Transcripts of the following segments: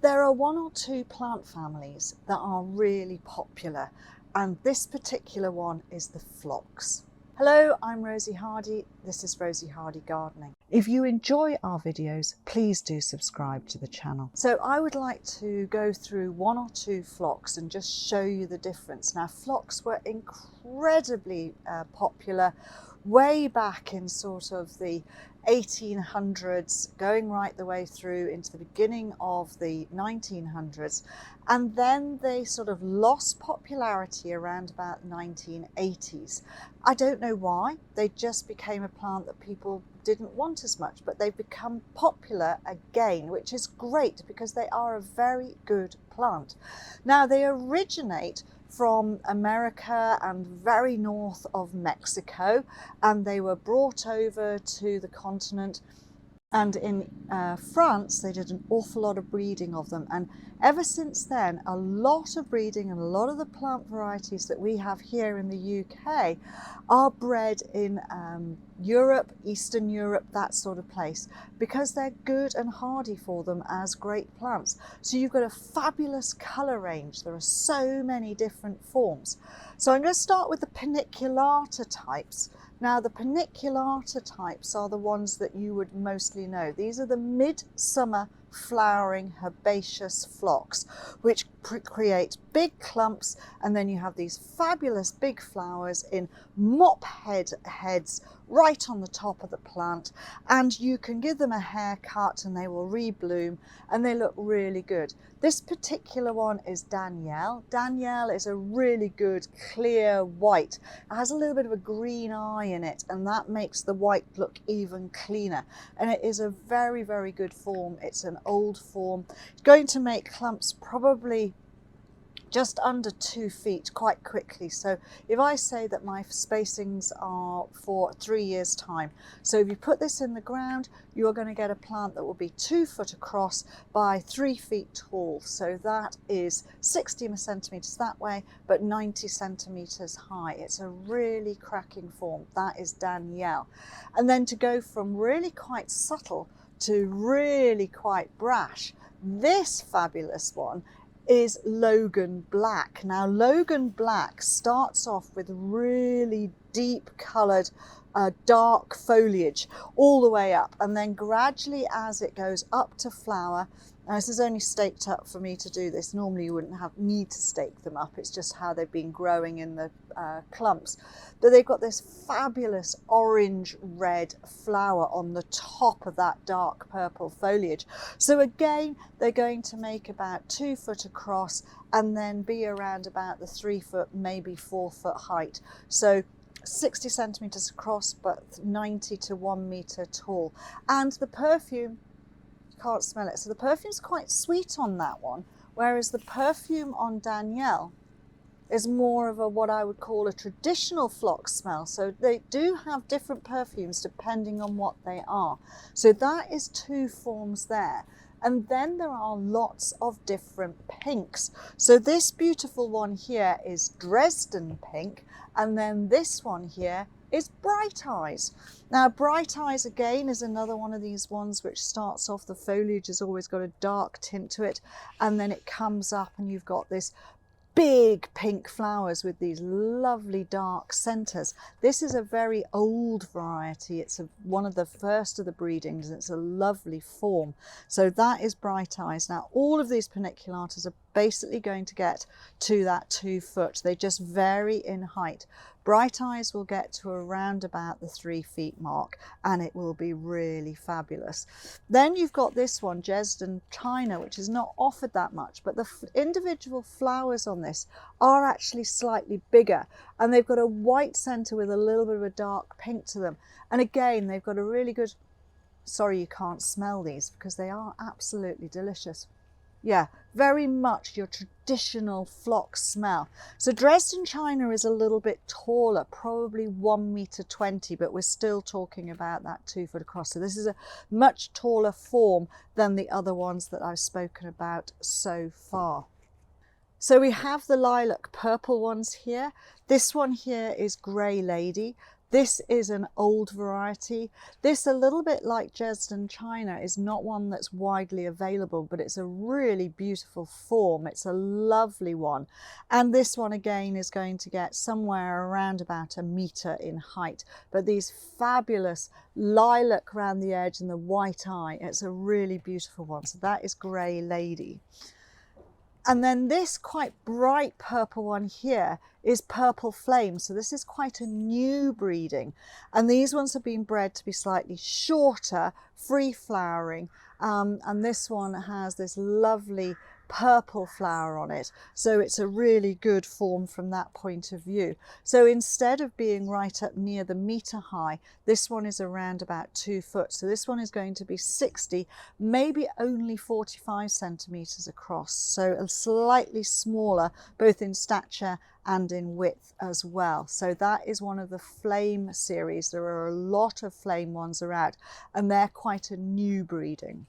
There are one or two plant families that are really popular, and this particular one is the phlox. Hello, I'm Rosie Hardy. This is Rosie Hardy Gardening. If you enjoy our videos, please do subscribe to the channel. So I would like to go through one or two phlox and just show you the difference. Now, phlox were incredibly popular way back in sort of the 1800s, going right the way through into the beginning of the 1900s, and then they sort of lost popularity around about 1980s. I don't know why. They just became a plant that people didn't want as much, but they've become popular again, which is great because they are a very good plant. Now, they originate from America and very north of Mexico, and they were brought over to the continent, and in France they did an awful lot of breeding of them, and ever since then a lot of breeding and a lot of the plant varieties that we have here in the UK are bred in Europe, Eastern Europe, that sort of place, because they're good and hardy for them as great plants. So you've got a fabulous colour range. There are so many different forms. So I'm going to start with the paniculata types. Now, the paniculata types are the ones that you would mostly know. These are the midsummer flowering herbaceous phlox, which create big clumps, and then you have these fabulous big flowers in mop heads right on the top of the plant, and you can give them a haircut and they will rebloom and they look really good. This particular one is Danielle. Danielle is a really good clear white. It has a little bit of a green eye in it, and that makes the white look even cleaner, and it is a very, very good form. It's an old form. It's going to make clumps probably just under 2 feet quite quickly. So if I say that my spacings are for 3 years time, so if you put this in the ground, you're going to get a plant that will be 2 foot across by 3 feet tall. So that is 60 centimeters that way, but 90 centimeters high. It's a really cracking form. That is Danielle. And then to go from really quite subtle to really quite brash, this fabulous one is Logan Black. Now, Logan Black starts off with really deep coloured dark foliage all the way up, and then gradually as it goes up to flower, and this is only staked up for me to do this, normally you wouldn't need to stake them up, it's just how they've been growing in the clumps, but they've got this fabulous orange red flower on the top of that dark purple foliage. So again, they're going to make about 2 foot across and then be around about the 3 foot, maybe 4 foot height. So 60 centimeters across, but 90 to 1 meter tall. And the perfume, you can't smell it, so the perfume's quite sweet on that one, whereas the perfume on Danielle is more of a what I would call a traditional phlox smell. So they do have different perfumes depending on what they are. So that is 2 forms there. And then there are lots of different pinks. So this beautiful one here is Dresden pink, and then this one here is Bright Eyes. Now, Bright Eyes again is another one of these ones which starts off, the foliage has always got a dark tint to it, and then it comes up and you've got this big pink flowers with these lovely dark centers. This is a very old variety. It's one of the first of the breedings. It's a lovely form. So that is Bright Eyes. Now, all of these paniculatas are basically going to get to that 2 foot. They just vary in height. Bright Eyes will get to around about the 3 feet mark, and it will be really fabulous. Then you've got this one, Dresden China, which is not offered that much, but the individual flowers on this are actually slightly bigger, and they've got a white center with a little bit of a dark pink to them. And again, they've got a really good, sorry you can't smell these because they are absolutely delicious. Yeah, very much your traditional phlox smell. So Dresden China is a little bit taller, probably 1 meter 20, but we're still talking about that 2 foot across. So this is a much taller form than the other ones that I've spoken about so far. So we have the lilac purple ones here. This one here is Grey Lady. This is an old variety. This, a little bit like Dresden China, is not one that's widely available, but it's a really beautiful form. It's a lovely one. And this one again is going to get somewhere around about 1 metre in height. But these fabulous lilac around the edge and the white eye, it's a really beautiful one. So that is Grey Lady. And then this quite bright purple one here is Purple Flame. So this is quite a new breeding. And these ones have been bred to be slightly shorter, free flowering. And this one has this lovely purple flower on it. So it's a really good form from that point of view. So instead of being right up near the metre high, this one is around about 2 foot. So this one is going to be 60, maybe only 45 centimetres across. So a slightly smaller, both in stature and in width as well. So that is one of the Flame series. There are a lot of Flame ones around, and they're quite a new breeding.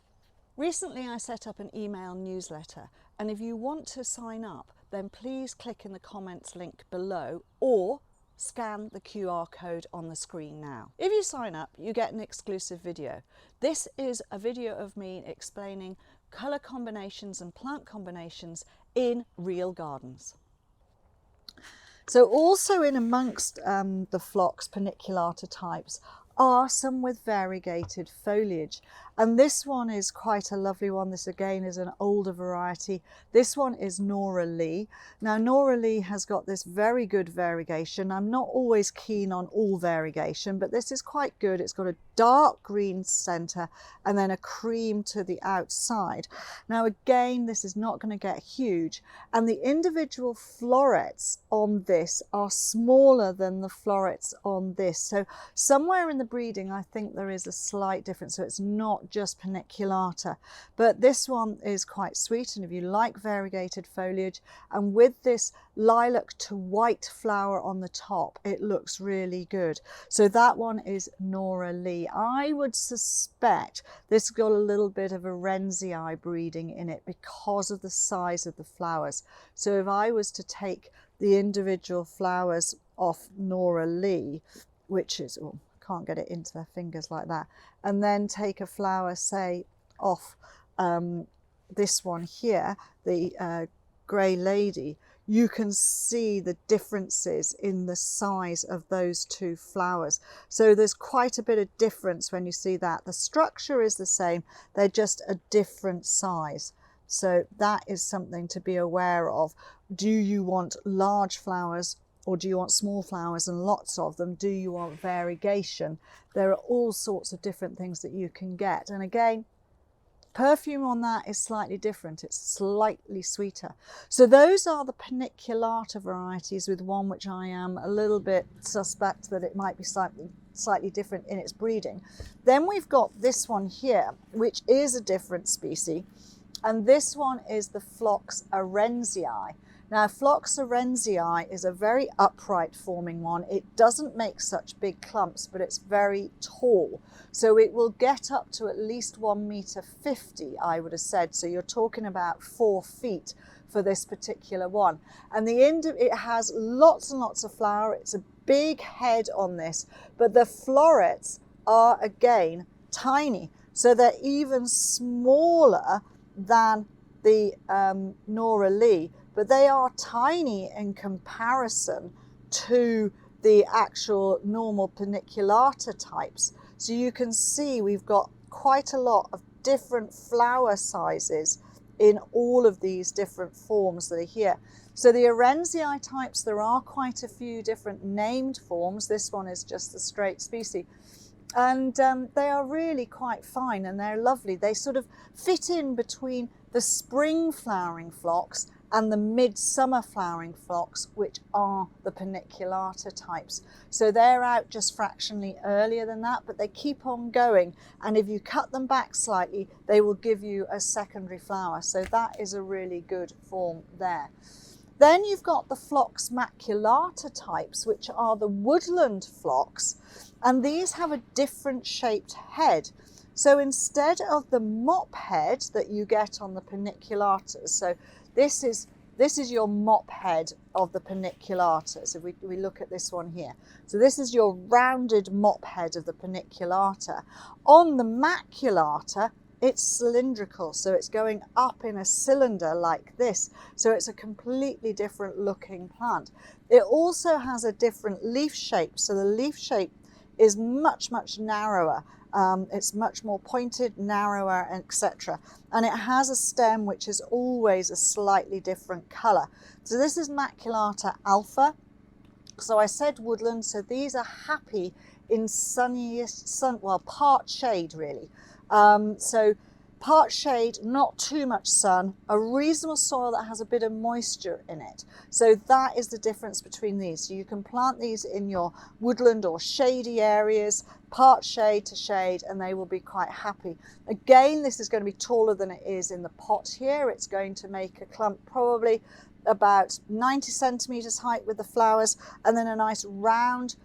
Recently I set up an email newsletter, and if you want to sign up, then please click in the comments link below or scan the QR code on the screen now. If you sign up, you get an exclusive video. This is a video of me explaining colour combinations and plant combinations in real gardens. So also in amongst the phlox paniculata types are some with variegated foliage, and this one is quite a lovely one. This again is an older variety. This one is Nora Leigh. Now Nora Leigh has got this very good variegation. I'm not always keen on all variegation, but this is quite good. It's got a dark green centre and then a cream to the outside. Now again, this is not going to get huge, and the individual florets on this are smaller than the florets on this. So somewhere in the breeding I think there is a slight difference, so it's not just paniculata, but this one is quite sweet. And if you like variegated foliage, and with this lilac to white flower on the top, it looks really good. So that one is Nora Leigh. I would suspect this got a little bit of arendsii breeding in it because of the size of the flowers. So if I was to take the individual flowers off Nora Leigh, which is, oh, can't get it into their fingers like that, and then take a flower, say, off this one here, the Grey Lady, you can see the differences in the size of those two flowers. So there's quite a bit of difference when you see that. The structure is the same, they're just a different size. So that is something to be aware of. Do you want large flowers, or do you want small flowers and lots of them? Do you want variegation? There are all sorts of different things that you can get. And again, perfume on that is slightly different. It's slightly sweeter. So those are the paniculata varieties, with one which I am a little bit suspect that it might be slightly different in its breeding. Then we've got this one here, which is a different species. And this one is the Phlox arendsii. Now, Phlox arendsii is a very upright forming one. It doesn't make such big clumps, but it's very tall. So it will get up to at least 1 metre 50, I would have said. So you're talking about 4 feet for this particular one. And it has lots and lots of flower. It's a big head on this, but the florets are again tiny. So they're even smaller than the Nora Leigh, but they are tiny in comparison to the actual normal paniculata types. So you can see we've got quite a lot of different flower sizes in all of these different forms that are here. So the arendsii types, there are quite a few different named forms. This one is just the straight species. And they are really quite fine, and they're lovely. They sort of fit in between the spring flowering phlox and the midsummer flowering phlox, which are the paniculata types. So they're out just fractionally earlier than that, but they keep on going. And if you cut them back slightly, they will give you a secondary flower. So that is a really good form there. Then you've got the Phlox maculata types, which are the woodland phlox, and these have a different shaped head. So instead of the mop head that you get on the paniculatas, so this is This is your mop head of the paniculata. So we look at this one here. So this is your rounded mop head of the paniculata. On the maculata, it's cylindrical, so it's going up in a cylinder like this. So it's a completely different looking plant. It also has a different leaf shape. So the leaf shape is much, much narrower. It's much more pointed, narrower, etc. And it has a stem which is always a slightly different colour. So this is Maculata alpha. So I said woodland, so these are happy in part shade really. So part shade, not too much sun, a reasonable soil that has a bit of moisture in it. So that is the difference between these. So you can plant these in your woodland or shady areas, part shade to shade, and they will be quite happy. Again, this is going to be taller than it is in the pot here. It's going to make a clump probably about 90 centimetres height with the flowers, and then a nice round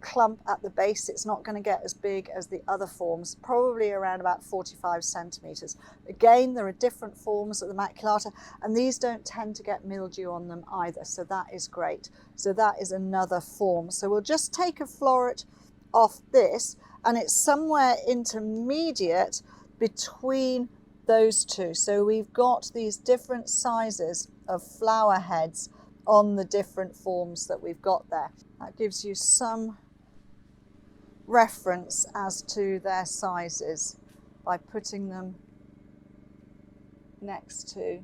clump at the base. It's not going to get as big as the other forms, probably around about 45 centimetres. Again, there are different forms of the maculata, and these don't tend to get mildew on them either, so that is great. So that is another form. So we'll just take a floret off this, and it's somewhere intermediate between those two. So we've got these different sizes of flower heads on the different forms that we've got there. That gives you some reference as to their sizes by putting them next to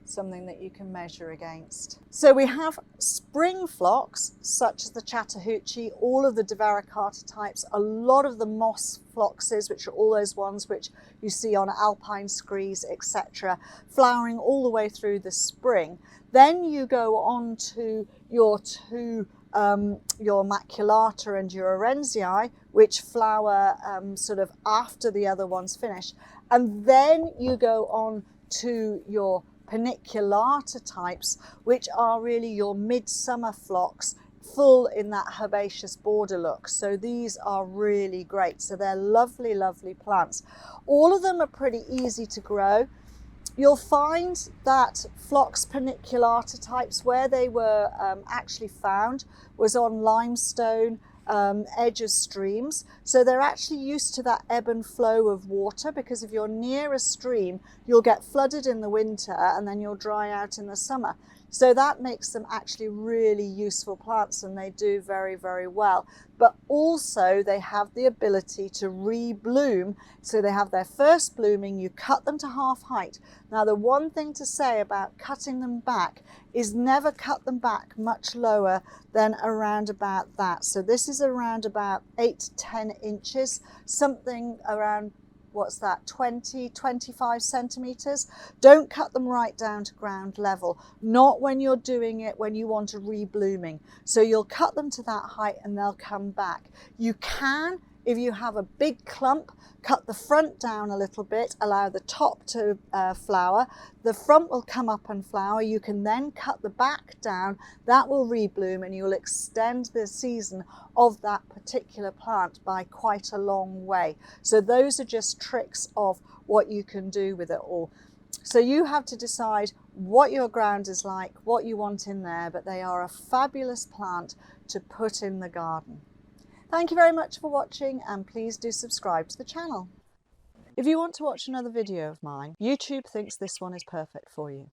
something that you can measure against. So we have spring phlox, such as the Chattahoochee, all of the Variegated types, a lot of the moss phloxes, which are all those ones which you see on alpine screes, etc., flowering all the way through the spring. Then you go on to your your maculata and your arendsii, which flower sort of after the other ones finish. And then you go on to your paniculata types, which are really your midsummer phlox, full in that herbaceous border look. So these are really great. So they're lovely, lovely plants. All of them are pretty easy to grow. You'll find that phlox paniculata types, where they were actually found, was on limestone edge of streams. So they're actually used to that ebb and flow of water, because if you're near a stream, you'll get flooded in the winter and then you'll dry out in the summer. So that makes them actually really useful plants, and they do very, very well. But also they have the ability to rebloom. So they have their first blooming, you cut them to half height. Now the one thing to say about cutting them back is never cut them back much lower than around about that. So this is around about 8 to 10 inches, something around, what's that, 20, 25 centimetres. Don't cut them right down to ground level, not when you're doing it when you want a reblooming. So you'll cut them to that height and they'll come back. You can, if you have a big clump, cut the front down a little bit, allow the top to flower. The front will come up and flower. You can then cut the back down. That will rebloom, and you'll extend the season of that particular plant by quite a long way. So those are just tricks of what you can do with it all. So you have to decide what your ground is like, what you want in there, but they are a fabulous plant to put in the garden. Thank you very much for watching, and please do subscribe to the channel. If you want to watch another video of mine, YouTube thinks this one is perfect for you.